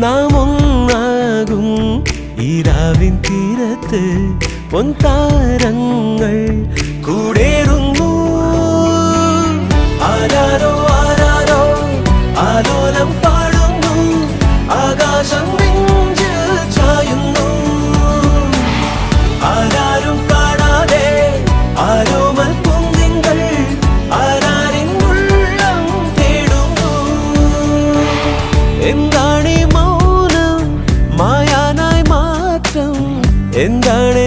നാം ഒന്നാകും ഈരാവിൻ തീരത്ത് പൊൻതാരങ്ങൾ കൂടേറുന്നു. ആരാരോ ആരാരോ ആലോലം പാടുന്നു, ആകാശം നെഞ്ചിൽ ചായുന്നു. ആരാരും കാണാതെ ആരോമൽ കുന്നിങ്ങൾ ആരാരിൻ ഉള്ളം തേടുന്നു. എന്താണീ മൗനം, മായാനായി മാറ്റം, എന്താണ്